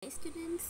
Hey students,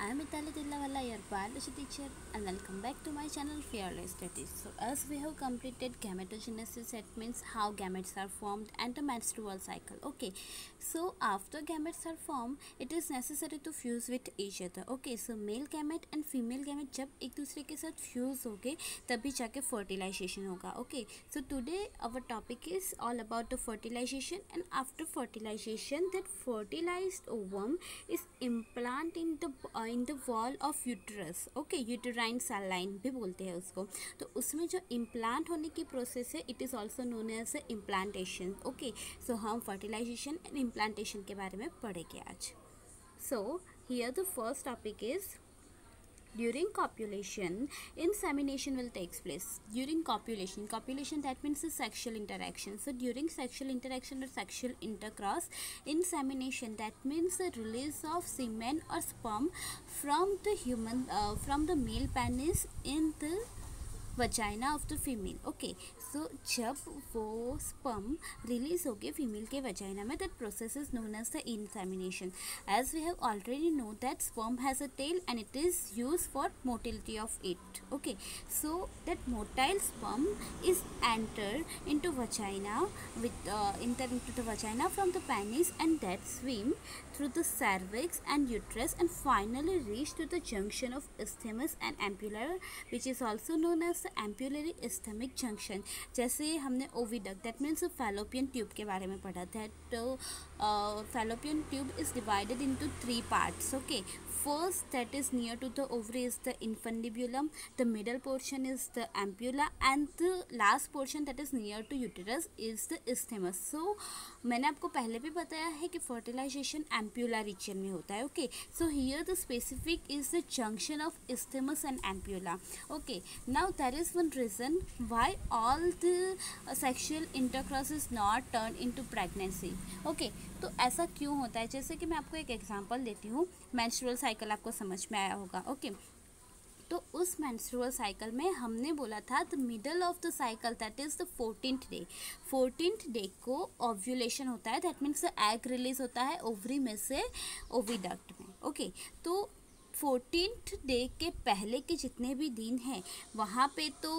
I am Mitali Tillawala, your biology teacher, and welcome back to my channel Fearless Studies. So, as we have completed gametogenesis, that means how gametes are formed and the menstrual cycle. Okay, so after gametes are formed, it is necessary to fuse with each other. Okay, so male gamete and female gamete जब एक दूसरे के साथ fuse होगे तभी जाके fertilization होगा. Okay, so today our topic is all about the fertilization, and after fertilization, that fertilized ovum is implant in the wall of uterus. Okay, uterine cell line भी बोलते हैं उसको. तो उसमें जो implant होने की process है, it is also known as implantation. Okay, so हम fertilization and implantation के बारे में पढ़ेंगे आज. So here the first topic is during copulation, insemination will takes place. During copulation that means the sexual interaction. So during sexual interaction or sexual intercourse, insemination that means the release of semen or sperm from the from the male penis in the vagina of the female. Okay, so जब वो sperm release हो गए female के vagina में, that process is known as the insemination. As we have already know that sperm has a tail and it is use for motility of it. Okay, so that motile sperm is enter into vagina with enter into the vagina from the penis, and that swim through the cervix and uterus and finally reach to the junction of isthmus and ampulla, which is also known as the ampullary isthmic junction. जैसे हमने oviduct that means fallopian tube के बारे में पढ़ा. That fallopian tube is divided into 3 parts. Okay, first that is near to the ovary is the infundibulum, the middle portion is the ampulla, and the last portion that is near to uterus is the isthmus. So मैंने आपको पहले भी बताया है कि fertilization ampulla region में होता है. Okay, so here the specific is the junction of isthmus and ampulla. Okay, now there is one reason why all the sexual intercourse is not turned into pregnancy. Okay, तो ऐसा क्यों होता है? जैसे कि मैं आपको एक एग्जांपल देती हूँ. मेंस्ट्रुअल साइकिल आपको समझ में आया होगा. ओके, तो उस मेंस्ट्रुअल साइकिल में हमने बोला था the middle of the cycle that is the 14th day को ओव्यूलेशन होता है. That means the egg release होता है ओवरी में से ओविडक्ट में. ओके, तो 14th डे के पहले के जितने भी दिन हैं वहाँ पे तो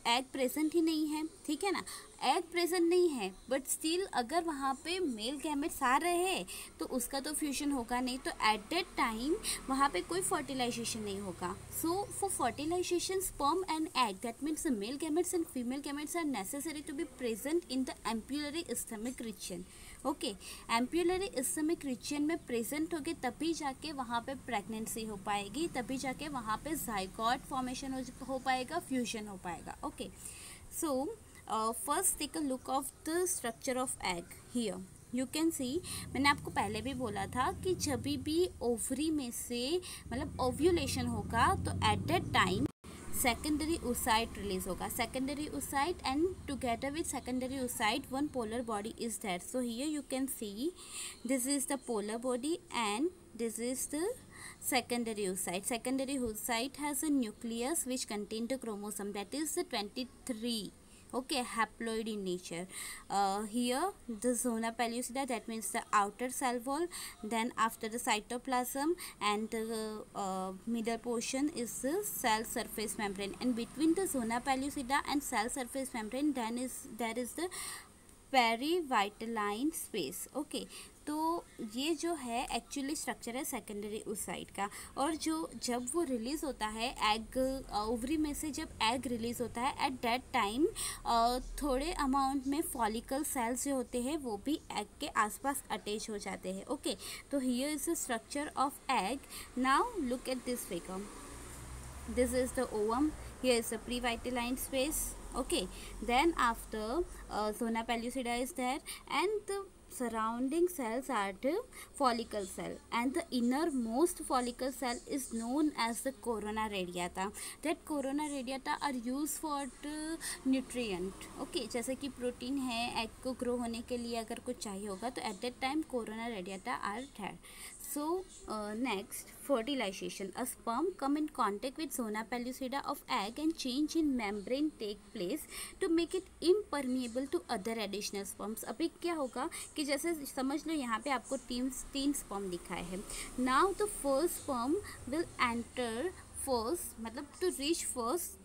एग प्रेजेंट ही नहीं है. ठीक है ना, एग प्रेजेंट नहीं है, बट स्टिल अगर वहाँ पे मेल गैमेट्स आ रहे हैं तो उसका तो फ्यूजन होगा नहीं. तो एट दैट टाइम वहाँ पे कोई फर्टिलाइजेशन नहीं होगा. So for fertilization sperm and egg that means the male gametes and female gametes are necessary to be present in the ampullary isthmic region. Okay, ampullary isthmic region में present होगे तभी जाके वहाँ पे प्रेगनेंसी हो पाएगी, तभी जाके वहाँ पे जाइगोट फॉर्मेशन हो पाएगा, फ्यूजन हो पाएगा. Okay, so first take a look of the structure of egg. Here you can see, मैंने आपको पहले भी बोला था कि जब भी ओवरी में से मतलब ओव्यूलेशन होगा तो at that time secondary oocyte release होगा. secondary oocyte, and together with secondary oocyte one polar body is there. So here you can see this is the polar body and this is the secondary oocyte. Secondary oocyte has a nucleus which contain the chromosome, that is the 23. Okay, haploid in nature. Here the zona pellucida, that means the outer cell wall, then after the cytoplasm, and the middle portion is the cell surface membrane, and between the zona pellucida and cell surface membrane then there is the perivitelline space. Okay, तो ये जो है actually structure है secondary oocyte का. और जो जब वो रिलीज़ होता है एग ओवरी में से, जब एग रिलीज़ होता है एट दैट टाइम थोड़े अमाउंट में फॉलिकल सेल्स जो होते हैं वो भी एग के आसपास अटैच हो जाते हैं. ओके, तो here is the structure of egg. Now look at this figure. This is the ovum. Here is the previtelline space. Okay, then after zona pellucida is there, and the surrounding cells are the follicle cell, and the innermost follicle cell is known as the corona radiata. That corona radiata are used for the nutrient. Okay, जैसे कि protein है egg को grow होने के लिए अगर कुछ चाहिए होगा तो at that time corona radiata are there. So next, fertilization. A sperm come in contact with zona pellucida of egg and change in membrane take place to make it impermeable to other additional sperms. अभी क्या होगा कि जैसे समझ लो यहाँ पे आपको तीन स्पर्म दिखाए हैं. Now the first sperm will enter first, मतलब to reach first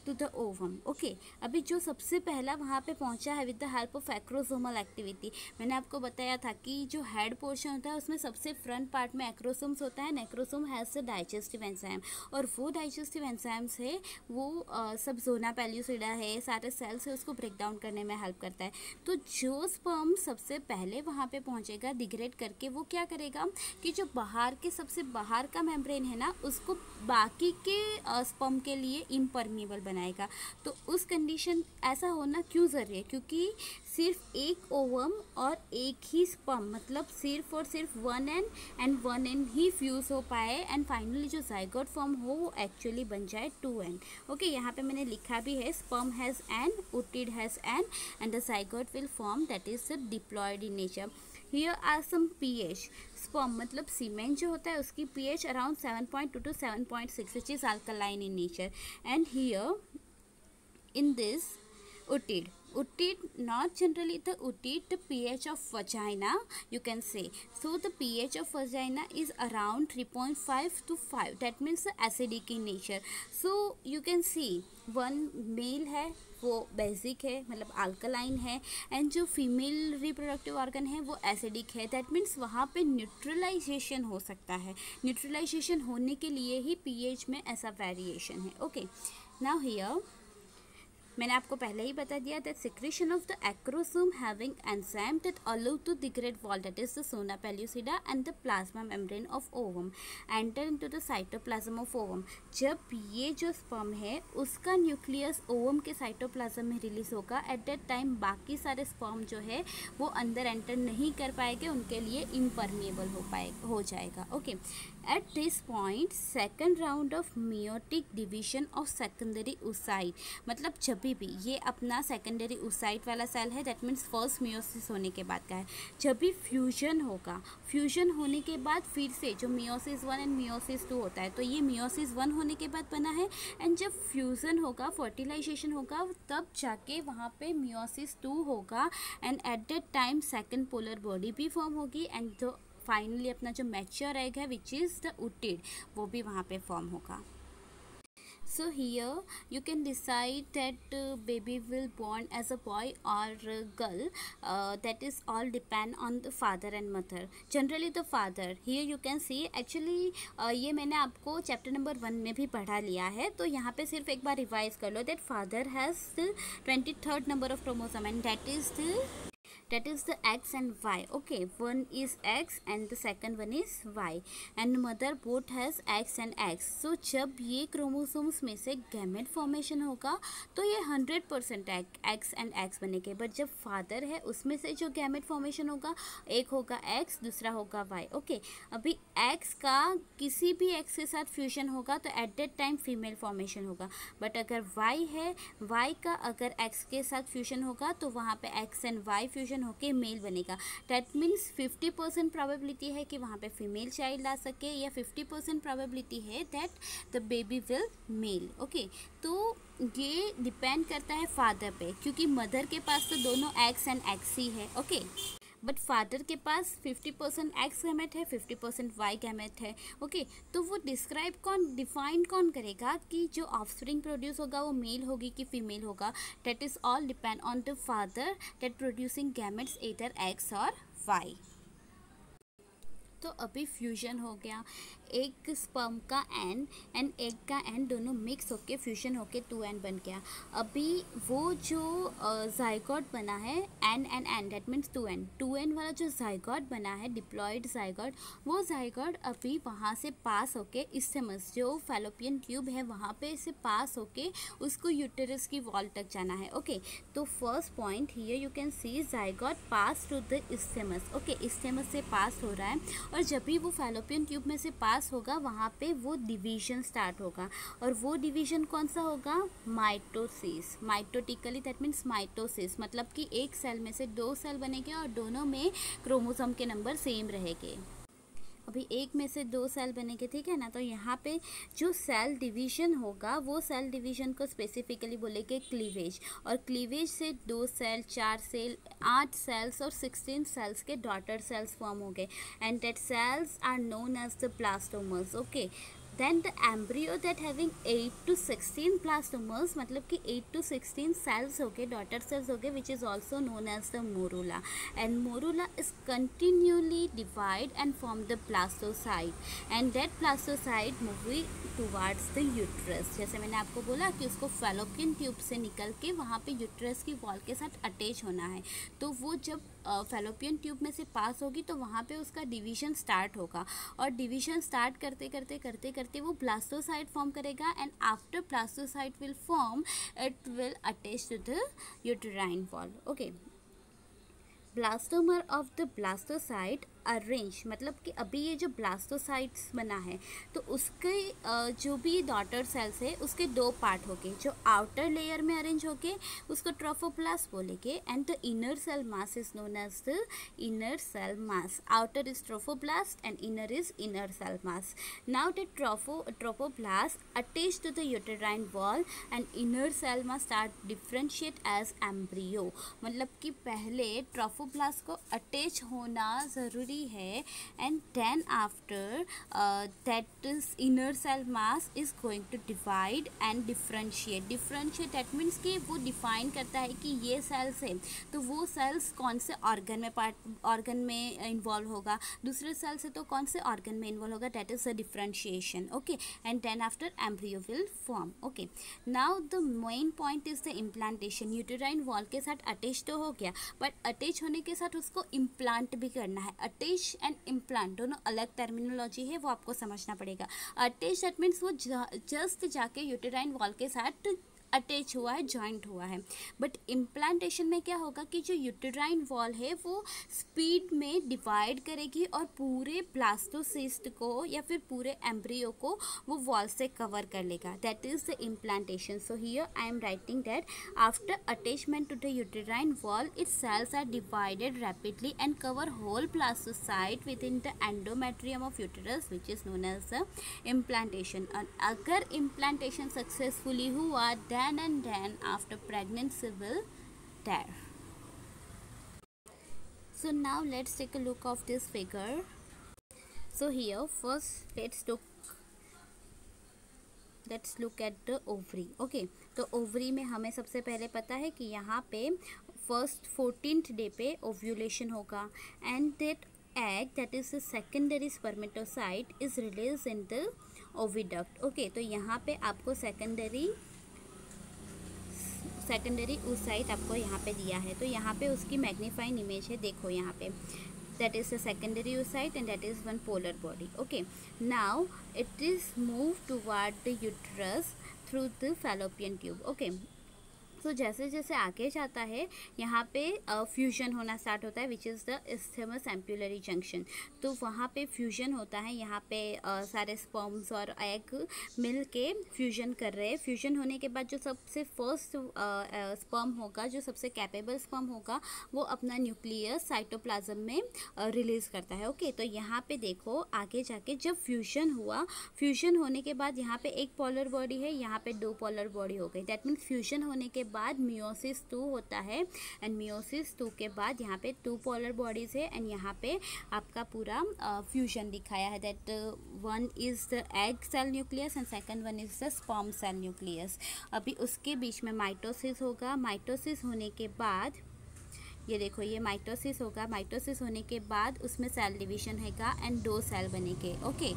to the ovum. Okay, अभी जो सबसे पहला वहाँ पे पहुँचा है with the help of acrosomal activity. मैंने आपको बताया था कि जो हेड पोर्शन होता है उसमें सबसे फ्रंट पार्ट में एक्रोसोम्स होता है. Acrosome has the digestive enzyme, और वो डाइजेस्टिव एंजाइम्स है वो सब जोना पेल्यूसिडा है, सारे सेल्स है, उसको ब्रेक डाउन करने में हेल्प करता है. तो जो स्पर्म सबसे पहले वहाँ पे पहुँचेगा डिग्रेड करके, वो क्या करेगा कि जो बाहर के सबसे बाहर का मेम्ब्रेन है ना, उसको बाकी के स्पर्म के लिए इम्परमेबल बनाएगा. तो उस कंडीशन ऐसा होना क्यों ज़रूरी है? क्योंकि सिर्फ एक ओवम और एक ही स्पर्म, मतलब सिर्फ और सिर्फ वन एंड ही फ्यूज़ हो पाए एंड फाइनली जो जाइगोट फॉर्म हो वो एक्चुअली बन जाए 2N. ओके, यहाँ पे मैंने लिखा भी है sperm has N, oocyte has N and the zygote will form, that is the diploid in nature. Here are some pH. Sperm मतलब सीमेंट जो होता है उसकी pH around 7.2 to 7.6 which is alkaline in nature. And here in this oocyte, not generally the oocyte, the pH of vagina you can say. So the pH of vagina is around 3.5 to 5. That means the acidic in nature. So you can see one male है वो basic है, मतलब alkaline है, and जो female reproductive organ है वो acidic है. That means वहाँ पे न्यूट्रलाइजेशन हो सकता है. न्यूट्रलाइजेशन होने के लिए ही पीएच में ऐसा वेरिएशन है. ओके, नाउ हियर मैंने आपको पहले ही बता दिया that secretion of the acrosome having enzyme that allow to degrade wall, that is the zona pellucida and the plasma membrane of ovum enter into the cytoplasm of ovum. जब ये जो sperm है उसका न्यूक्लियस ओवम के cytoplasm में release होगा, at that time बाकी सारे स्पर्म जो है वो अंदर एंटर नहीं कर पाएंगे, उनके लिए इम्परमेबल हो जाएगा. Okay, at this point second round of meiotic division of secondary oocyte, मतलब जब भी ये अपना सेकेंडरी oocyte वाला सेल है, दैट मीन्स फर्स्ट मियोसिस होने के बाद का है. जब भी फ्यूजन होगा, फ्यूजन होने के बाद फिर से जो मियोसिस 1 एंड मियोसिस 2 होता है, तो ये मियोसिस 1 होने के बाद बना है, एंड जब फ्यूजन होगा, फर्टिलाइजेशन होगा, तब जाके वहाँ पे मियोसिस 2 होगा, and eight that time second polar body भी फॉर्म होगी, एंड जो फाइनली अपना जो मैच्योर एग है विच इज़ द oocyte, वो भी वहाँ पे फॉर्म होगा. So here you can decide that baby will born as a boy or girl. That is all depend on the father and mother. Generally the father. Here you can see actually ये मैंने आपको chapter number 1 में भी पढ़ा लिया है, तो यहाँ पे सिर्फ एक बार रिवाइज कर लो. That father has 23rd number of chromosome and that is the X and Y. Okay, one is X and the second one is Y, and mother both has X and X. So जब ये chromosomes में से gamete formation होगा तो ये 100% X and X बनेंगे. But जब father है उसमें से जो गैमेट फॉर्मेशन होगा, एक होगा X, दूसरा होगा Y. ओके, अभी X का किसी भी X के साथ फ्यूजन होगा तो at that time female formation होगा. बट अगर Y है, Y का अगर X के साथ फ्यूजन होगा तो वहाँ पे X एंड Y फ्यूजन होके मेल बनेगा. दैट मीन्स 50% प्रोबेबिलिटी है कि वहाँ पे फीमेल चाइल्ड आ सके, या 50% प्रोबेबिलिटी है that the baby will male. Okay, तो ये डिपेंड करता है फादर पे, क्योंकि मदर के पास तो दोनों एक्स एंड एक्स ही है. ओके, बट फादर के पास 50% एक्स गैमेट है, 50% वाई गैमेट है. ओके, तो वो डिफाइन कौन करेगा कि जो ऑफस्प्रिंग प्रोड्यूस होगा वो मेल होगी कि फीमेल होगा? That is all depend on the father that producing gametes either x और वाई. तो अभी फ्यूजन हो गया, एक स्पर्म का एन एंड एग का एन दोनों मिक्स होके फ्यूजन होके 2N बन गया. अभी वो जो जाइगोट बना है N and N, that means 2N वाला जो जाइगोट बना है, डिप्लॉयड जाइगोट, वो जाइगोट अभी वहाँ से पास होके इस्थेमस जो फैलोपियन ट्यूब है वहाँ पे से पास होके उसको यूटेरस की वॉल तक जाना है. ओके, तो first point here you can see zygote pass through the isthmus. Okay, isthmus से पास हो रहा है, और जब भी वो फैलोपियन ट्यूब में से पास होगा वहाँ पे वो डिवीजन स्टार्ट होगा, और वो डिवीजन कौन सा होगा? Mitosis. Mitotically that means mitosis, मतलब कि एक सेल में से 2 सेल बनेंगे और दोनों में क्रोमोसोम के नंबर सेम रहेंगे. अभी एक में से 2 सेल बनेंगे, ठीक है ना। तो यहाँ पे जो सेल डिवीजन होगा वो सेल डिवीजन को स्पेसिफिकली बोलेंगे क्लीवेज, और क्लीवेज से 2 सेल, 4 सेल, 8 सेल्स और 16 सेल्स के डॉटर सेल्स फॉर्म हो गए, and that cells are known as the blastomeres. Okay, then the embryo that having 8 to 16 blastomers, मतलब कि 8 to 16 cells हो गए, डॉटर सेल्स हो गए, which is also known as the morula, and morula is continually divide and form the blastocyte, and that blastocyte moving towards the uterus। जैसे मैंने आपको बोला कि उसको फैलोपियन ट्यूब से निकल के वहाँ पे यूट्रस की वॉल के साथ अटैच होना है, तो वो जब फैलोपियन ट्यूब में से पास होगी तो वहाँ पे उसका डिवीजन स्टार्ट होगा, और डिवीजन स्टार्ट करते करते करते करते वो ब्लास्टोसाइट फॉर्म करेगा, and after blastocyte will form, it will attach to the uterine wall. Okay, blastomere of the blastocyte arrange, मतलब कि अभी ये जो ब्लास्टोसाइट्स बना है तो उसके जो भी डॉटर सेल्स है उसके 2 पार्ट हो गए, जो आउटर लेयर में अरेंज हो गए उसको ट्रोफोप्लास्ट बोलेंगे, and the inner cell mass is known as the inner cell mass. Outer is trophoblast and inner is inner cell mass. Now the trophoblast attach to the uterine wall and inner cell mass start differentiate as embryo, मतलब कि पहले ट्रोफोप्लास्ट को attach होना ज़रूरी है, and then after that is inner cell mass is going to divide and differentiate that means कि वो define करता है कि ये सेल्स है तो वो सेल्स कौन से ऑर्गन में इन्वॉल्व होगा, दूसरे सेल्स है तो कौन से ऑर्गन में इन्वॉल्व होगा, that is the differentiation। okay, and then after embryo will form। okay, now the main point is the implantation। Uterine wall के साथ अटैच तो हो गया, बट अटैच होने के साथ उसको इम्प्लांट भी करना है। अटैच एंड इम्प्लांट दोनों अलग टर्मिनोलॉजी है, वो आपको समझना पड़ेगा। अटैच दैट मीन्स वो जस्ट जाके यूटेराइन वॉल के साथ अटैच हुआ है, जॉइंट हुआ है, बट इम्प्लांटेशन में क्या होगा कि जो यूटेराइन वॉल है वो स्पीड में डिवाइड करेगी और पूरे ब्लास्टोसिस्ट को या फिर पूरे एम्ब्रियो को वो वॉल से कवर कर लेगा, that is the implantation. So here I am writing that after attachment to the uterine wall its cells are divided rapidly and cover whole blastocyte within the endometrium of uterus which is known as the implantation. और अगर implantation successfully हुआ and then after pregnancy will die। So now let's take a look of this figure। So here first let's look at the ovary। okay, तो ovary में हमें सबसे पहले पता है कि यहाँ पे फर्स्ट 14th डे पे ओव्यूलेशन होगा, and that egg that is the secondary spermatocyte is released in the oviduct। okay, तो यहाँ पे आपको सेकेंडरी oocyte आपको यहाँ पे दिया है, तो यहाँ पे उसकी मैग्नीफाइंग इमेज है, देखो यहाँ पे that is a secondary oocyte and that is one polar body। okay, now it is moved toward the uterus through the fallopian tube। okay, तो जैसे जैसे आगे जाता है यहाँ पे फ्यूजन होना स्टार्ट होता है which is the isthmus ampullary junction. तो वहाँ पे फ्यूजन होता है, यहाँ पे सारे स्पर्म्स और एग मिल के फ्यूजन कर रहे हैं। फ्यूजन होने के बाद जो सबसे फर्स्ट स्पर्म होगा, जो सबसे कैपेबल स्पर्म होगा, वो अपना न्यूक्लियस साइटोप्लाज्म में रिलीज़ करता है। ओके, तो यहाँ पे देखो आगे जाके जब फ्यूजन हुआ, फ्यूजन होने के बाद यहाँ पे एक पोलर बॉडी है, यहाँ पे 2 पोलर बॉडी हो गई। दैट मीन्स फ्यूजन होने के बाद मियोसिस 2 होता है, एंड मियोसिस 2 के बाद यहाँ पे 2 पोलर बॉडीज है, एंड यहाँ पे आपका पूरा फ्यूजन दिखाया है। That one is the egg cell nucleus and second one is the sperm cell nucleus. अभी उसके बीच में माइटोसिस होगा। माइटोसिस होने के बाद ये देखो, ये माइटोसिस होगा। माइटोसिस होने के बाद उसमें सेल डिवीजन हैगा एंड 2 सेल बनेंगे। ओके,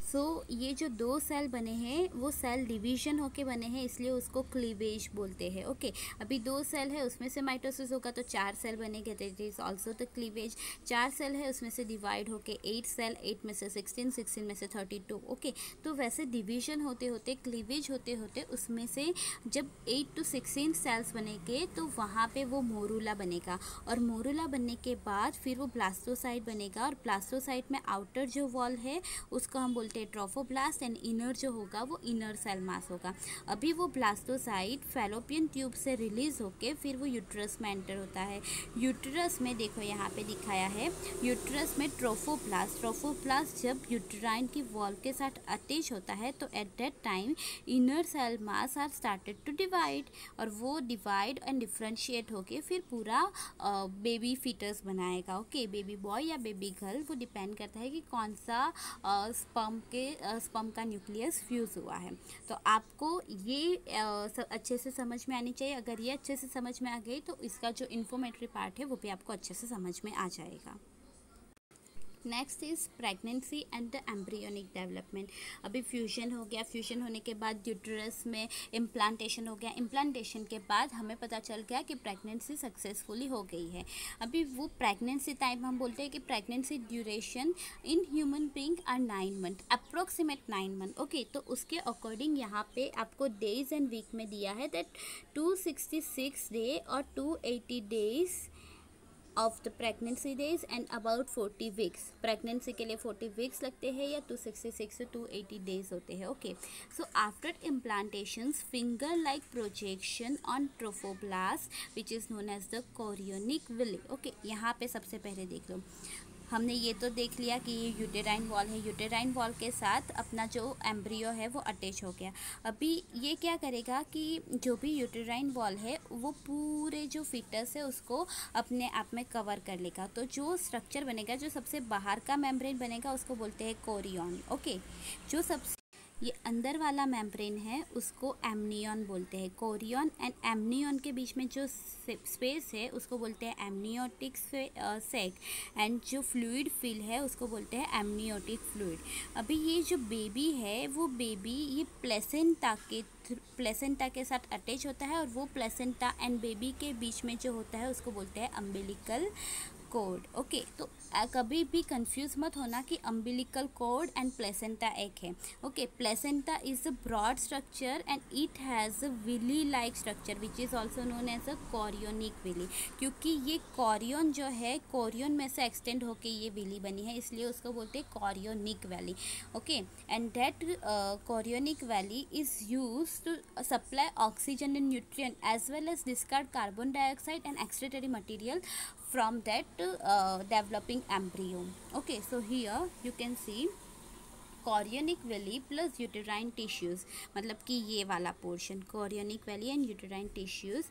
सो ये जो 2 सेल बने हैं वो सेल डिवीजन होके बने हैं, इसलिए उसको क्लीवेज बोलते हैं। ओके, अभी 2 सेल है, उसमें से माइटोसिस होगा तो 4 सेल बनेंगे, that is also the cleavage. 4 cell है, उसमें से डिवाइड होके 8 सेल, 8 में से 16, 16 में से 32। ओके, तो वैसे डिवीजन होते होते, क्लीवेज होते होते उसमें से जब 8 to 16 सेल्स बनेंगे तो वहाँ पे वो मोरूला बनेगा, और मोरूला बनने के बाद फिर वो ब्लास्टोसाइट बनेगा, और ब्लास्टोसाइट में आउटर जो वॉल है उसको हम बोलते हैं ट्रोफोब्लास्ट एंड इनर जो होगा वो इनर सेल मास होगा। अभी वो ब्लास्टोसाइट फैलोपियन ट्यूब से रिलीज होके फिर वो यूट्रस में एंटर होता है। यूट्रस में देखो यहाँ पे दिखाया है, यूट्रस में ट्रोफोब्लास्ट जब यूट्राइन की वॉल के साथ अटैच होता है तो at that time inner cell mass are started to divide, और वो डिवाइड एंड डिफ्रेंशिएट होके फिर पूरा बेबी फीटस बनाएगा। ओके, बेबी बॉय या बेबी गर्ल, वो डिपेंड करता है कि कौन सा स्पर्म का न्यूक्लियस फ्यूज़ हुआ है। तो आपको ये अच्छे से समझ में आनी चाहिए। अगर ये अच्छे से समझ में आ गई तो इसका जो इन्फॉर्मेटरी पार्ट है वो भी आपको अच्छे से समझ में आ जाएगा। Next is pregnancy and the embryonic development. अभी फ्यूजन हो गया, फ्यूजन होने के बाद यूट्रस में इम्प्लांटेशन हो गया, इम्प्लांटेशन के बाद हमें पता चल गया कि प्रेगनेंसी सक्सेसफुली हो गई है। अभी वो प्रेगनेंसी टाइम हम बोलते हैं कि pregnancy duration in human being are 9 month, approximate 9 month. Okay, तो उसके अकॉर्डिंग यहाँ पे आपको डेज एंड वीक में दिया है दैट 266 डे और 280 days of the pregnancy days and about 40 weeks. Pregnancy के लिए 40 वीक्स लगते हैं या 266 से 280 डेज होते हैं। Okay, so after implantations finger like projection on trophoblast which is known as the chorionic villi. Okay, यहाँ पे सबसे पहले देख लो, हमने ये तो देख लिया कि ये यूटेराइन वॉल है, यूटेराइन वॉल के साथ अपना जो एम्ब्रियो है वो अटैच हो गया। अभी ये क्या करेगा कि जो भी यूटेराइन वॉल है वो पूरे जो फीटस है उसको अपने आप में कवर कर लेगा। तो जो स्ट्रक्चर बनेगा, जो सबसे बाहर का मेम्ब्रेन बनेगा उसको बोलते हैं कोरियन। ओके, जो सबसे ये अंदर वाला मेम्ब्रेन है उसको एमनियन बोलते हैं। कोरियन एंड एमनियन के बीच में जो स्पेस है उसको बोलते हैं एमनियोटिक सेक, एंड जो फ्लूइड फिल है उसको बोलते हैं एमनियोटिक फ्लूइड। अभी ये जो बेबी है वो बेबी ये प्लेसेंटा के साथ अटैच होता है, और वो प्लेसेंटा एंड बेबी के बीच में जो होता है उसको बोलते हैं अम्बिलिकल कोड। ओके, तो कभी भी कंफ्यूज मत होना कि अम्बिलिकल कोड एंड प्लेसेंटा एक है। Okay, placenta is a broad structure and it has a villi like structure which is also known as a chorionic villi, क्योंकि ये कोरियन जो है कोरियन में से एक्सटेंड होके ये विली बनी है, इसलिए उसको बोलते हैं chorionic villi. Okay, and that chorionic villi is use to supply oxygen and nutrient as well as discard carbon dioxide and excretory material from that developing embryo. Okay, so here you can see chorionic valley plus uterine tissues, मतलब कि ये वाला portion chorionic valley and uterine tissues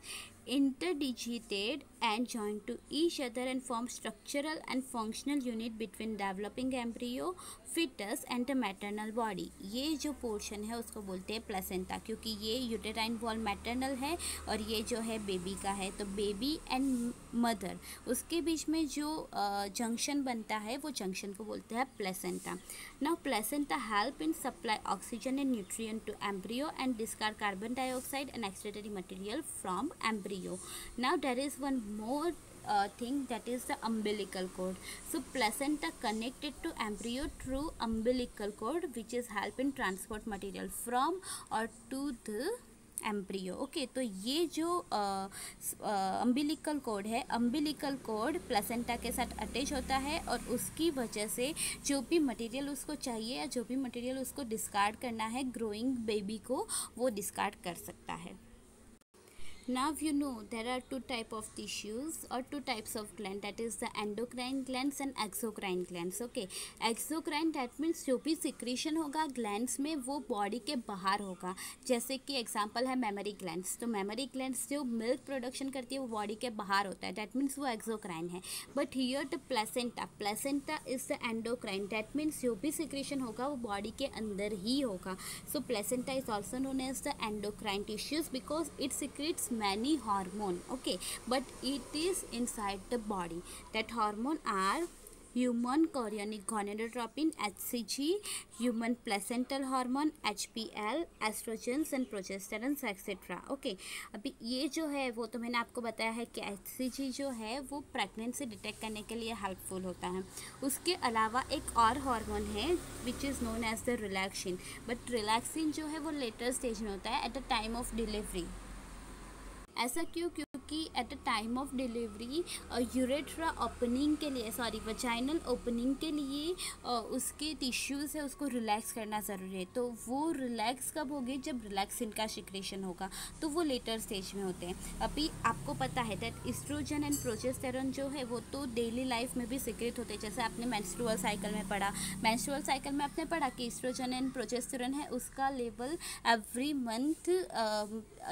interdigitated and joined to each other and form structural and functional unit between developing embryo, fetus and the maternal body। ये जो portion है उसको बोलते हैं प्लेसेंटा, क्योंकि ये यूटेराइन वॉल मैटरनल है और ये जो है बेबी का है। तो बेबी एंड मदर उसके बीच में जो जंक्शन बनता है वो जंक्शन को बोलते हैं placenta. Now placenta help in supply oxygen and nutrient to embryo and discard carbon dioxide and excretory material from embryo. Now there is one more thing, that is the umbilical cord. So placenta connected to embryo through umbilical cord which is help in transport material from or to the embryo. Okay, तो ये जो umbilical cord है, umbilical cord placenta के साथ attach होता है और उसकी वजह से जो भी मटेरियल उसको चाहिए या जो भी मटेरियल उसको डिस्कार्ड करना है ग्रोइंग बेबी को, वो डिस्कार्ड कर सकता है। Now you know there are two type of tissues or two types of gland, that is the endocrine glands and exocrine glands. Okay, exocrine that means जो भी secretion होगा glands में वो body के बाहर होगा, जैसे कि example है mammary glands। तो mammary glands जो milk production करती है वो body के बाहर होता है, that means वो exocrine है। But here the placenta is the endocrine, that means जो भी secretion होगा वो body के अंदर ही होगा। So placenta is also known as the endocrine tissues because it secretes many hormone। Okay, but it is inside the body. That hormone are human chorionic gonadotropin HCG, human placental hormone HPL, estrogens and progesterones etc। Okay, अभी ये जो है वो तो मैंने आपको बताया है कि HCG जो है वो प्रेगनेंसी डिटेक्ट करने के लिए हेल्पफुल होता है। उसके अलावा एक और हार्मोन है which is known as the relaxin, but relaxin जो है वो लेटर स्टेज में होता है at the time of delivery. ऐसा क्यों? क्योंकि at the time of delivery urethra opening के लिए, सॉरी वजाइनल ओपनिंग के लिए उसके टिश्यूज़ है उसको रिलैक्स करना ज़रूरी है। तो वो रिलैक्स कब होगी? जब रिलैक्सिन का सिक्रेशन होगा, तो वो लेटर स्टेज में होते हैं। अभी आपको पता है दैट एस्ट्रोजन एंड प्रोजेस्टेरोन जो है वो तो डेली लाइफ में भी सीक्रेट होते हैं। जैसे आपने मेंस्ट्रुअल साइकिल में पढ़ा, मेंस्ट्रुअल साइकिल में आपने पढ़ा कि एस्ट्रोजन एंड प्रोजेस्टेरोन है उसका लेवल एवरी मंथ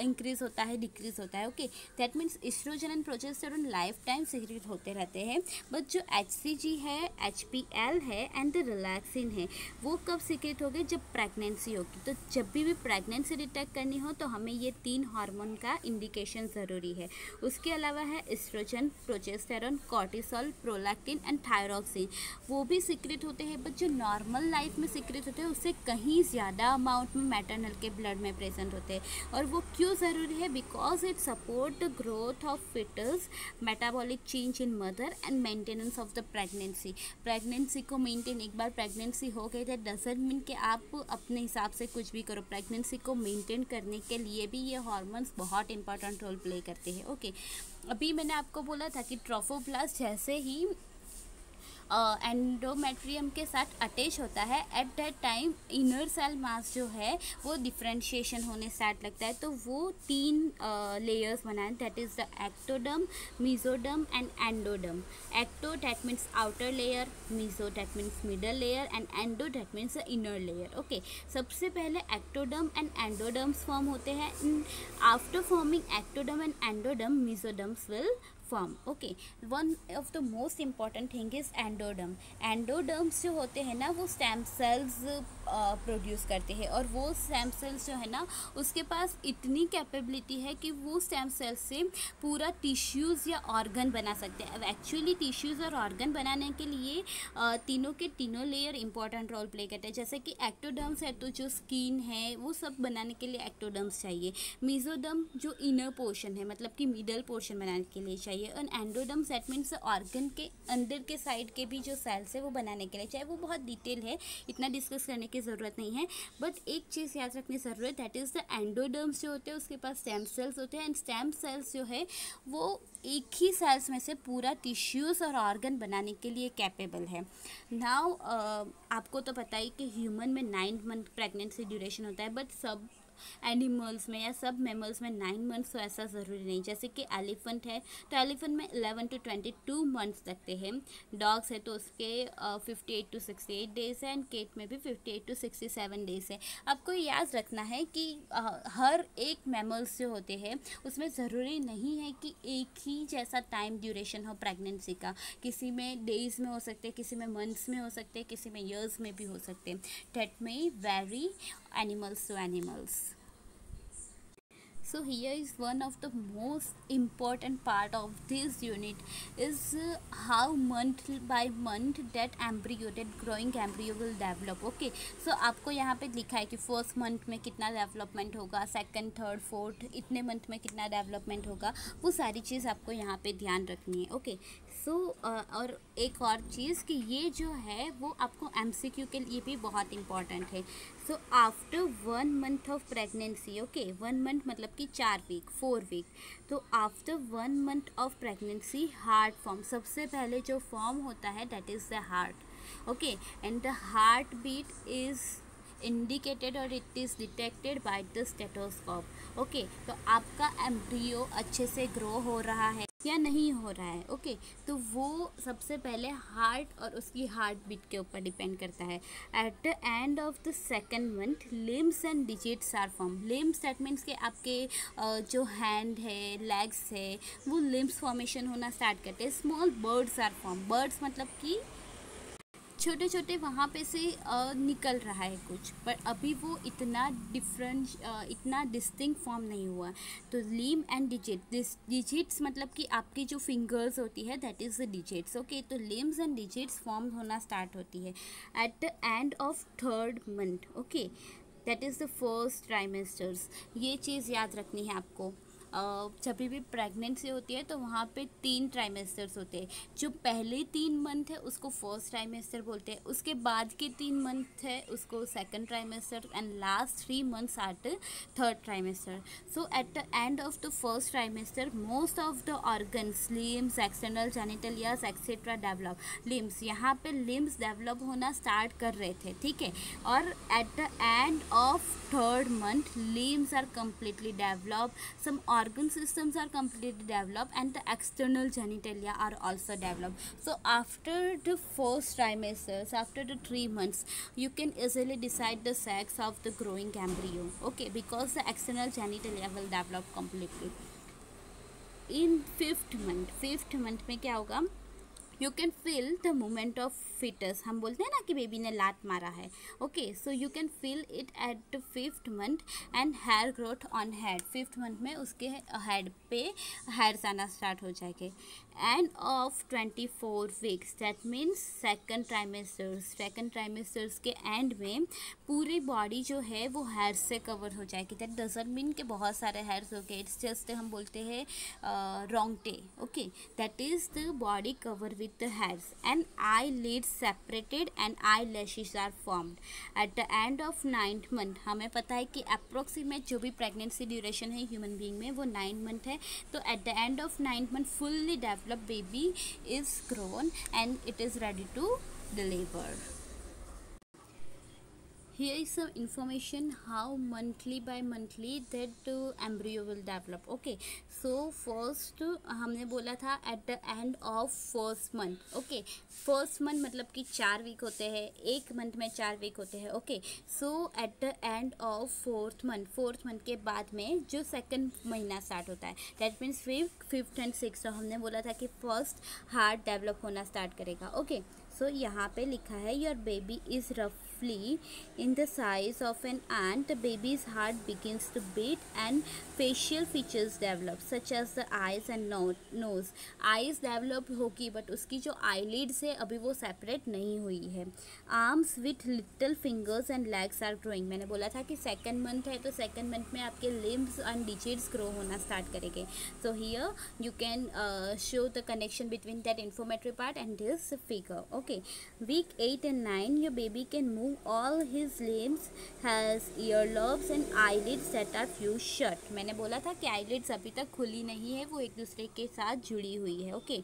इंक्रीज होता है, डिक्रीज होता है। Okay, that means estrogen and progesterone life time secrete होते रहते हैं। बट जो HCG है, HPL है एंड रिलैक्सिन है, वो कब सीक्रेट होगी? जब प्रेगनेंसी होगी। तो जब भी प्रेगनेंसी डिटेक्ट करनी हो तो हमें ये 3 हार्मोन का इंडिकेशन ज़रूरी है। उसके अलावा है estrogen, progesterone, cortisol, prolactin and thyroxine, वो भी सीक्रेट होते हैं। बट जो नॉर्मल लाइफ में सीक्रेट होते हैं उससे कहीं ज़्यादा अमाउंट में मैटरनल के ब्लड में प्रेजेंट होते हैं। और वो क्यों ज़रूरी है? Because it support the growth of foetus, metabolic change in mother and maintenance of the pregnancy. Pregnancy को मेंटेन, एक बार प्रेगनेंसी हो गई दैट डजंट मीन कि आप अपने हिसाब से कुछ भी करो। प्रेगनेंसी को मेंटेन करने के लिए भी ये हार्मोन्स बहुत इंपॉर्टेंट रोल प्ले करते हैं। ओके, अभी मैंने आपको बोला था कि ट्रोफोब्लास्ट जैसे ही एंडोमेट्रियम के साथ अटैच होता है, at that time inner cell mass जो है वो डिफ्रेंशिएशन होने स्टार्ट लगता है। तो वो 3 लेयर्स बनाए, that is the ectoderm, mesoderm and endoderm. Ecto that means outer layer, meso that means middle layer and endo that means the inner layer. Okay, सबसे पहले एक्टोडर्म एंड एंडोडर्म्स फॉर्म होते हैं। After forming ectoderm and endoderm, mesoderms will form. Okay, one of the most important thing is endoderm. Endoderms जो होते हैं ना वो stem cells produce करते हैं, और वो स्टेम सेल्स जो है ना उसके पास इतनी कैपेबिलिटी है कि वो स्टेम सेल्स से पूरा टिश्यूज़ या ऑर्गन बना सकते हैं। अब एक्चुअली टिश्यूज़ और ऑर्गन बनाने के लिए तीनों के तीनों लेयर इंपॉर्टेंट रोल प्ले करते हैं। जैसे कि एक्टोडर्म्स है तो जो स्किन है वो सब बनाने के लिए एक्टोडर्म्स चाहिए। मेसोडर्म जो इनर पोर्शन है, मतलब कि मिडल पोर्शन बनाने के लिए चाहिए। और एंडोडर्म दैट मीन्स ऑर्गन के अंदर के साइड के भी जो सेल्स है वो बनाने के लिए चाहिए। वो बहुत डिटेल है, इतना डिस्कस करने की ज़रूरत नहीं है। बट एक चीज़ याद रखनी ज़रूरत, दैट इज़ द एंडोडर्म्स जो होते हैं उसके पास स्टेम सेल्स होते हैं, एंड स्टेम सेल्स जो है वो एक ही सेल्स में से पूरा टिश्यूज़ और ऑर्गन बनाने के लिए कैपेबल है। नाउ आपको तो पता ही कि ह्यूमन में 9 मंथ प्रेगनेंसी ड्यूरेशन होता है, बट सब एनिमल्स में या सब मैमल्स में 9 मंथ्स तो ऐसा ज़रूरी नहीं। जैसे कि एलिफेंट है तो एलिफेंट में 11 to 22 मंथ्स लगते हैं। डॉग्स है तो उसके 58 to 68 डेज़ है, एंड केट में भी 58 to 67 डेज़ है। आपको याद रखना है कि हर एक मैमल्स जो होते हैं उसमें ज़रूरी नहीं है कि एक ही जैसा टाइम ड्यूरेशन हो प्रेगनेंसी का। किसी में डेज़ में हो सकते हैं, किसी में मंथ्स में हो सकते हैं, किसी में ईयर्स में भी हो सकते हैं। That may very animals to animals. So here is one of the most important part of this unit is how month by month that embryo, that growing embryo will develop. Okay, so आपको यहाँ पे लिखा है कि first month में कितना development होगा, second, third, fourth इतने मंथ में कितना डेवलपमेंट होगा, वो सारी चीज़ आपको यहाँ पे ध्यान रखनी है। ओके, सो और एक और चीज़ कि ये जो है वो आपको MCQ के लिए भी बहुत इंपॉर्टेंट है। So after 1 month of pregnancy, okay 1 month मतलब कि 4 वीक 4 वीक, तो after 1 month of pregnancy heart form, सबसे पहले जो फॉर्म होता है that is the heart. Okay, and the heart beat is indicated और it is detected by the stethoscope. Okay, तो आपका एम्ब्रियो अच्छे से ग्रो हो रहा है या नहीं हो रहा है। ओके, तो वो सबसे पहले हार्ट और उसकी हार्ट बीट के ऊपर डिपेंड करता है। At the end of the second month limbs and digits are form. Limbs that means कि आपके जो हैंड है, लेग्स है, वो लिम्स फॉर्मेशन होना स्टार्ट करते हैं। Small buds are form. Buds मतलब कि छोटे छोटे वहाँ पे से निकल रहा है कुछ, पर अभी वो इतना डिफरेंट, इतना डिस्टिंक्ट फॉर्म नहीं हुआ। तो लिम एंड डिजिट्स मतलब कि आपकी जो फिंगर्स होती है that is the digits. Okay, तो लिम्स एंड डिजिट्स फॉर्म होना स्टार्ट होती है at the end of third month. Okay, that is the first trimesters. ये चीज़ याद रखनी है आपको। जब भी प्रेगनेंसी होती है तो वहाँ पे 3 ट्राइमेस्टर्स होते हैं। जो पहले 3 मंथ है उसको फर्स्ट ट्राइमेस्टर बोलते हैं, उसके बाद के 3 मंथ है उसको second trimester, and last 3 months are third trimester. So at the end of the first trimester, most of the organs, limbs, external genitalia etc. develop. limbs, यहाँ पे limbs develop होना start कर रहे थे, ठीक है, और at the end of third month limbs are completely developed, some organ systems are completely developed, and the external genitalia are also developed. So after the first trimesters, after the 3 months, you can easily decide the sex of the growing embryo, okay, because the external genitalia will develop completely. In fifth month में क्या होगा, you can feel the movement of foetus, हम बोलते हैं ना कि baby ने लात मारा है, okay, so you can feel it at the 5th month, and hair growth on head, 5th month में उसके हेड पे हेयर्स आना स्टार्ट हो जाएंगे. End of 24 weeks, that means second trimesters के एंड में पूरी बॉडी जो है वो हेयर्स से कवर हो जाएगी. दैट डजंट मीन कि बहुत सारे हेयर्स हो गए, इट्स जस्ट हम बोलते हैं रोंगटे, okay, that is the body cover with the hairs, and eyelids separated and eyelashes are formed. At the end of 9th month, हमें पता है कि अप्रोक्सीमेट जो भी प्रेगनेंसी ड्यूरेशन है ह्यूमन बीइंग में वो 9 मंथ है. तो eight the end of 9th month fully developed baby is grown and it is ready to deliver. Here is some information how monthly by monthly that embryo will develop. Okay, so first हमने बोला था at the end of first month. Okay, first month मतलब कि 4 week होते हैं, एक month में 4 week होते हैं. Okay, so at the end of fourth month के बाद में जो सेकंड महीना स्टार्ट होता है, that means fifth and six, हमने बोला था कि फर्स्ट हार्ट डेवलप होना स्टार्ट करेगा. ओके, सो यहाँ पे लिखा है your baby is roughly in the size of an ant. The baby's heart begins to beat and facial features develop such as the eyes and nose. eyes develop होगी but उसकी जो eyelids है अभी वो separate नहीं हुई है. arms with little fingers and legs are growing. मैंने बोला था कि second month है तो second month में आपके limbs and digits grow होना start करेंगे. So here you can show the connection between that inflammatory part and this figure. Okay, week 8 and 9 your baby can move all his limbs, has earlobes and eyelids that are fused shut. मैंने बोला था कि eyelids अभी तक खुली नहीं है, वो एक दूसरे के साथ जुड़ी हुई है. ओके,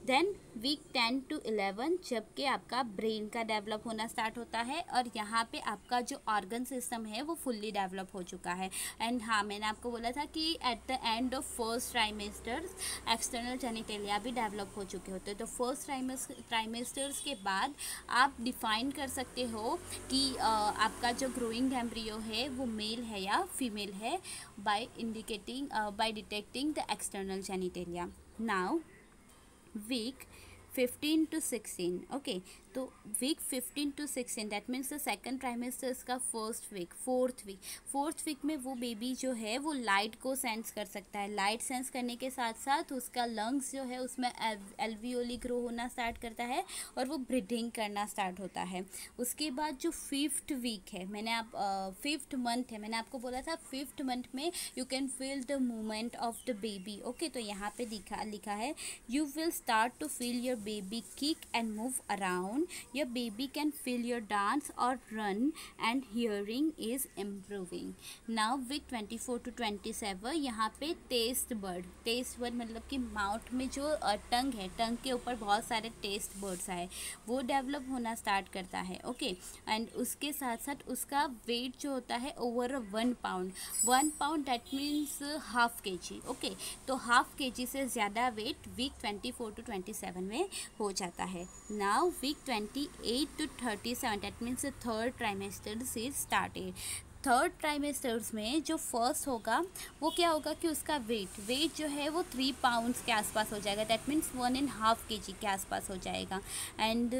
देन वीक 10 to 11 जबकि आपका ब्रेन का डेवलप होना स्टार्ट होता है और यहाँ पे आपका जो ऑर्गन सिस्टम है वो फुल्ली डेवलप हो चुका है. एंड हाँ, मैंने आपको बोला था कि eight the end of first trimesters external genitalia भी डेवलप हो चुके होते हैं. तो फर्स्ट ट्राइमेस्टर्स के बाद आप डिफाइन कर सकते हो कि आपका जो ग्रोइंग एम्ब्रियो है वो मेल है या फीमेल है by detecting the external genitalia. Now week 15 to 16. Okay, तो week 15 to 16 that means the second trimesters का फर्स्ट वीक, फोर्थ वीक में वो बेबी जो है वो लाइट को सेंस कर सकता है. लाइट सेंस करने के साथ साथ उसका लंग्स जो है उसमें एल्वियोली ग्रो होना स्टार्ट करता है और वो ब्रीथिंग करना स्टार्ट होता है. उसके बाद जो फिफ्थ वीक है, फिफ्थ मंथ है, मैंने आपको बोला था फिफ्थ मंथ में you can feel the movement of the baby. Okay, तो यहाँ पे लिखा है you will start to feel your baby kick and move around. Your baby can feel your dance or run and hearing is improving. Now week 24 to 27 यहाँ पे taste bud मतलब कि mouth में जो टंग है, टंग के ऊपर बहुत सारे टेस्ट बर्ड्स आए, वो डेवलप होना स्टार्ट करता है. ओके, एंड उसके साथ साथ उसका वेट जो होता है over 1 pound that means half kg. Okay, तो हाफ kg से ज़्यादा वेट वीक 24 to 27 में हो जाता है. Now week 28 to 37 that means third trimester is started. Third trimesters में जो फर्स्ट होगा वो क्या होगा कि उसका वेट जो है वो 3 पाउंड्स के आसपास हो जाएगा. दैट मीन्स 1.5 kg के आसपास हो जाएगा. And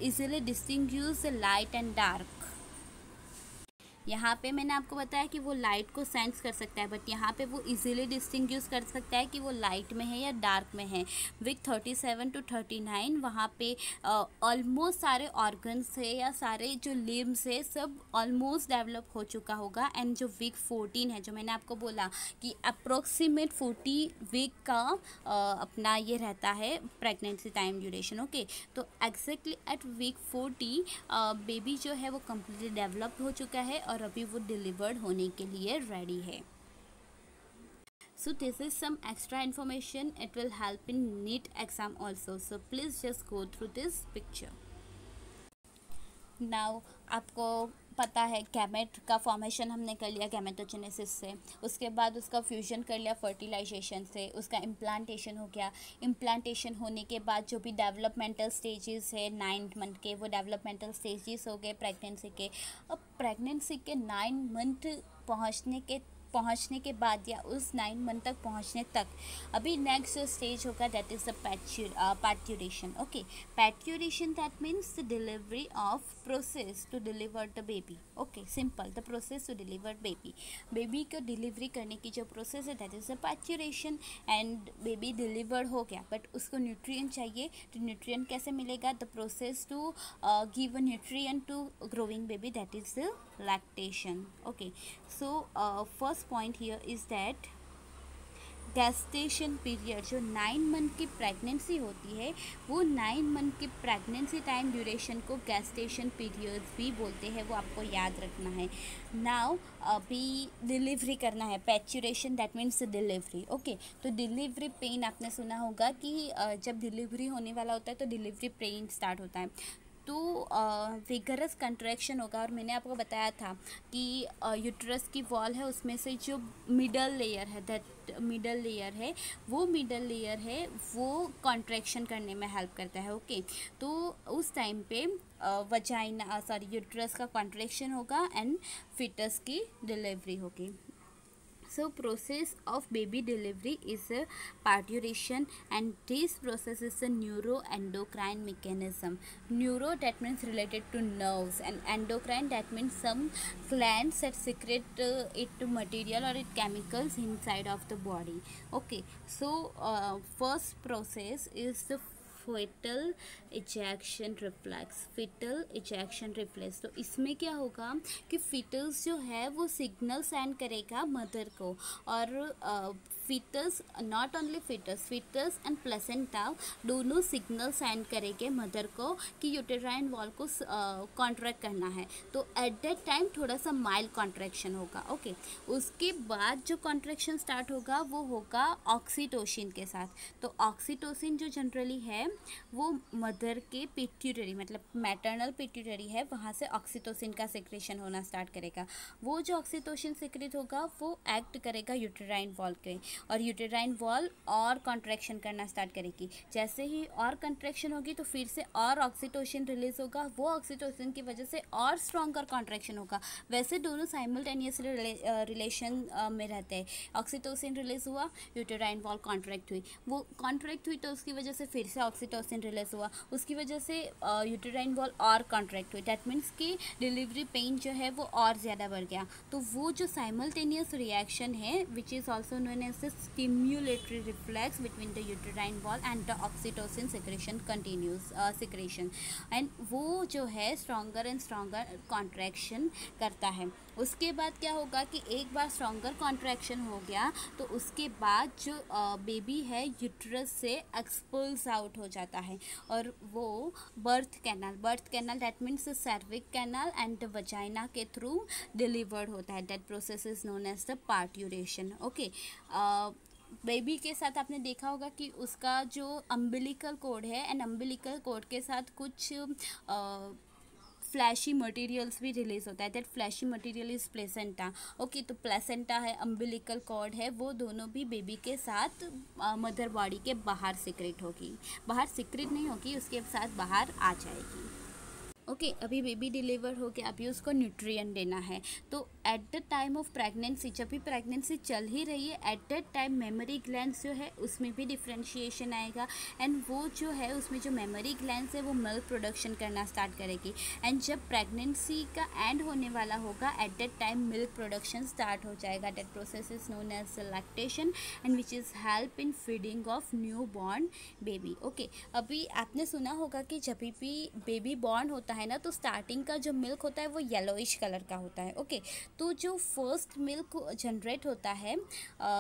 easily distinguish light and dark. यहाँ पे मैंने आपको बताया कि वो लाइट को सेंस कर सकता है, बट यहाँ पे वो इजीली डिस्टिंग्विश कर सकता है कि वो लाइट में है या डार्क में है। वीक 37 to 39 वहाँ पे ऑलमोस्ट सारे ऑर्गन्स है या सारे जो लिम्स है सब ऑलमोस्ट डेवलप हो चुका होगा। एंड जो वीक 14 है, जो मैंने आपको बोला कि अप्रोक्सीमेट 40 वीक का अपना ये रहता है प्रेगनेंसी टाइम ड्यूरेशन। ओके, तो एग्जैक्टली एट वीक 40 बेबी जो है वो कम्प्लीटली डेवलप हो चुका है और अभी वो डिलीवर्ड होने के लिए रेडी है। So this is some extra information. It will help in NEET exam also. So please just go through this picture. Now आपको पता है गैमेट का फॉर्मेशन हमने कर लिया गैमेटोजेनेसिस से, उसके बाद उसका फ्यूजन कर लिया फर्टिलाइजेशन से, उसका इम्प्लांटेशन हो गया। इम्प्लांटेशन होने के बाद जो भी डेवलपमेंटल स्टेजेस है 9 मंथ के, वो डेवलपमेंटल स्टेजेस हो गए प्रेगनेंसी के। अब प्रेगनेंसी के 9 मंथ पहुंचने के बाद या उस 9 मंथ तक पहुंचने तक अभी नेक्स्ट स्टेज होगा, that is the parturition. Okay, parturition that means the delivery of process to deliver the baby. Okay, simple, the process to deliver baby को डिलीवरी करने की जो प्रोसेस है that is the parturition. And baby delivered हो गया, but उसको nutrient चाहिए, तो न्यूट्रिएंट कैसे मिलेगा? The process to give a nutrient to growing baby, that is the lactation. Okay, so first point here is that gestation period, जो 9 month की pregnancy होती है वो 9 मंथ की प्रेगनेंसी टाइम ड्यूरेशन को gestation periods भी बोलते हैं, वो आपको याद रखना है। नाउ अभी डिलीवरी करना है, पैचुरेशन दैट मीन्स डिलीवरी। ओके, तो डिलीवरी पेन आपने सुना होगा कि जब डिलीवरी होने वाला होता है तो डिलीवरी पेन स्टार्ट होता है, तो विगरस कंट्रैक्शन होगा। और मैंने आपको बताया था कि यूट्रस की वॉल है उसमें से जो मिडल लेयर है, दैट मिडल लेयर है वो कॉन्ट्रैक्शन करने में हेल्प करता है। ओके, तो उस टाइम पे यूट्रस का कॉन्ट्रैक्शन होगा एंड फिटस की डिलीवरी होगी। So process of baby delivery is a parturition, and this process is a neuroendocrine mechanism. Neuro that means related to nerves, and endocrine that means some glands that secrete it material or it chemicals inside of the body. Okay, so first process is the fetal ejection reflex। तो इसमें क्या होगा कि foetus जो है वो signal send करेगा mother को, और foetus not only foetus and placenta दोनों सिग्नल सेंड करेंगे मदर को कि यूटेराइन वॉल को कॉन्ट्रैक्ट करना है। तो एट दैट टाइम थोड़ा सा माइल्ड कॉन्ट्रैक्शन होगा। ओके, उसके बाद जो कॉन्ट्रैक्शन स्टार्ट होगा वो होगा ऑक्सीटोसिन के साथ। तो ऑक्सीटोसिन जो जनरली है वो मदर के पिट्यूटरी मतलब मैटरनल पिट्यूटरी है, वहाँ से ऑक्सीटोसिन का सिक्रेशन होना स्टार्ट करेगा। वो जो ऑक्सीटोसिन सिक्रेट होगा वो एक्ट करेगा यूटेराइन वॉल के, और यूटेराइन वॉल और कॉन्ट्रैक्शन करना स्टार्ट करेगी। जैसे ही और कॉन्ट्रैक्शन होगी तो फिर से और ऑक्सीटोसिन रिलीज होगा, वो ऑक्सीटोसिन की वजह से और स्ट्रॉन्गर कॉन्ट्रैक्शन होगा। वैसे दोनों साइमल्टेनियसली रिलेशन में रहते हैं। ऑक्सीटोसिन रिलीज हुआ, यूटेराइन वॉल कॉन्ट्रैक्ट हुई, वो कॉन्ट्रैक्ट हुई तो उसकी वजह से फिर से ऑक्सीटोसिन रिलीज हुआ, उसकी वजह से यूटेराइन वॉल और कॉन्ट्रैक्ट हुई। दैट मीन्स कि डिलीवरी पेन जो है वो और ज़्यादा बढ़ गया। तो वो जो साइमल्टेनियस रिएक्शन है which is also known as the stimulatory reflex between the uterine wall and the oxytocin secretion continuous secretion, and वो जो है स्ट्रॉन्गर एंड स्ट्रॉन्गर कॉन्ट्रैक्शन करता है। उसके बाद क्या होगा कि एक बार स्ट्रॉन्गर कॉन्ट्रैक्शन हो गया तो उसके बाद जो बेबी है यूट्रस से एक्सपल्स आउट हो जाता है, और वो birth canal that means cervix canal and vagina के थ्रू डिलीवर्ड होता है। That process is known as the parturition. Okay, baby के साथ आपने देखा होगा कि उसका जो अम्बिलिकल कोड है एंड अम्बिलिकल कोड के साथ कुछ फ्लैशी मटेरियल्स भी रिलीज होता है। That fleshy material is placenta. Okay, तो प्लेसेंटा है, अम्बिलिकल कॉर्ड है, वो दोनों भी बेबी के साथ मदर बॉडी के बाहर सिक्रेट होगी, बाहर सिक्रेट नहीं होगी, उसके साथ बाहर आ जाएगी। ओके अभी बेबी डिलीवर हो गया, अभी उसको न्यूट्रिएंट देना है। तो eight the time of pregnancy, जब भी प्रेगनेंसी चल ही रही है, at that time mammary glands जो है उसमें भी डिफ्रेंशिएशन आएगा, एंड वो जो है उसमें जो मेमोरी ग्लैंड्स है वो मिल्क प्रोडक्शन करना स्टार्ट करेगी। एंड जब प्रेगनेंसी का एंड होने वाला होगा, at that time milk production start हो जाएगा। That process is known as lactation and which is help in feeding of new born baby. Okay अभी आपने सुना होगा कि जब भी बेबी बॉर्न होता है ना, तो स्टार्टिंग का जो मिल्क होता है वो येलोइश कलर का होता है। ओके तो जो फर्स्ट मिल्क जनरेट होता है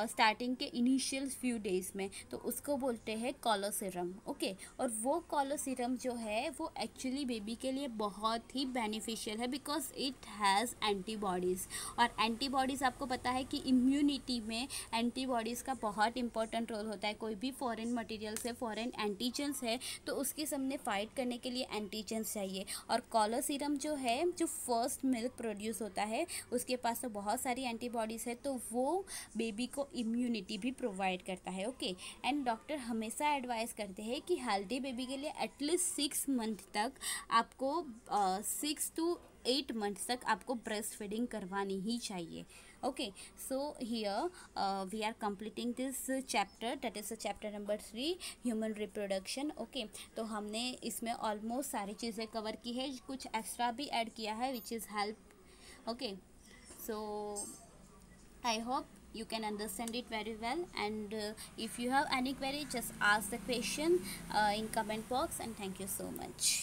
स्टार्टिंग के इनिशियल फ्यू डेज में, तो उसको बोलते हैं कोलोसीरम। ओके और वो कोलोसीरम जो है वो एक्चुअली बेबी के लिए बहुत ही बेनिफिशियल है, बिकॉज इट हैज़ एंटीबॉडीज़। और एंटीबॉडीज़ आपको पता है कि इम्यूनिटी में एंटीबॉडीज़ का बहुत इंपॉर्टेंट रोल होता है। कोई भी फॉरेन मटेरियल से फॉरेन एंटीजेंस है तो उसके सामने फाइट करने के लिए एंटीजेंस चाहिए। और कोलोसीरम जो है, जो फर्स्ट मिल्क प्रोड्यूस होता है, उसके पास तो बहुत सारी एंटीबॉडीज़ है, तो वो बेबी को इम्यूनिटी भी प्रोवाइड करता है। ओके एंड डॉक्टर हमेशा एडवाइस करते हैं कि हेल्दी बेबी के लिए एटलीस्ट 6 मंथ तक आपको 6 to 8 मंथ्स तक आपको ब्रेस्ट फीडिंग करवानी ही चाहिए। Okay so here we are completing this chapter, that is chapter number 3, human reproduction. Okay तो हमने इसमें ऑलमोस्ट सारी चीज़ें कवर की है, कुछ एक्स्ट्रा भी ऐड किया है which is help. Okay so I hope you can understand it very well, and if you have any query, just ask the question in comment box, and thank you so much.